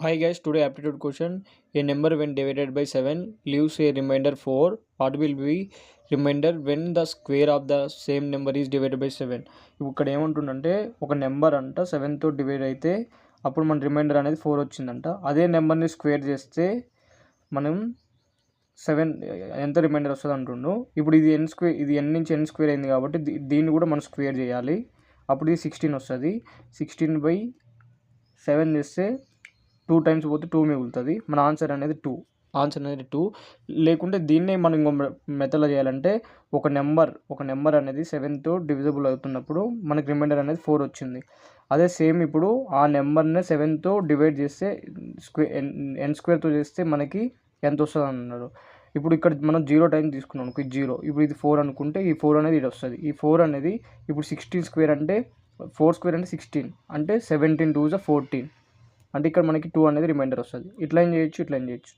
Hi guys, today aptitude question. A number when divided by 7 leaves a remainder 4. What will be remainder when the square of the same number is divided by 7? ఇక్కడ ఏమంటుందంటే ఒక number అంట 7తో divide అయితే అప్పుడు మన reminder అనేది 4 వచ్చిందంట. అదే నెంబర్ని స్క్వేర్ చేస్తే మనం 7 ఎంత రిమైండర్ వస్తుంది అంటుండు. ఇప్పుడు ఇది n నుంచి n స్క్వేర్ అయింది కాబట్టి దీన్ని కూడా మనం స్క్వేర్ చేయాలి. అప్పుడు ఇది 16 వస్తుంది. 16/7 చేస్తే 2 టైమ్స్ పోతే 2 మిగులుతుంది. మన ఆన్సర్ అనేది 2. లేకుంటే దీన్నే మనం ఇంకో మెథడ్లో చేయాలంటే ఒక నెంబర్ అనేది 7తో డివిజిబుల్ అవుతున్నప్పుడు మనకి రిమైండర్ అనేది 4 వచ్చింది. అదే సేమ్ ఇప్పుడు ఆ నెంబర్ని 7తో డివైడ్ చేస్తే n స్క్వేర్తో చేస్తే మనకి ఎంత వస్తుంది అన్నారు. ఇప్పుడు ఇక్కడ మనం 0 టైం తీసుకున్నాం అనుకో, 0. ఇప్పుడు ఇది 4 అనుకుంటే ఈ 4 అనేది ఇది వస్తుంది. ఈ 4 అనేది ఇప్పుడు 16 స్క్వేర్ అంటే 4 స్క్వేర్ అంటే 16 అంటే 17 2 14. అంటే ఇక్కడ మనకి 2 అనేది రిమైండర్ వస్తుంది. ఇట్లా ఏం చేయొచ్చు.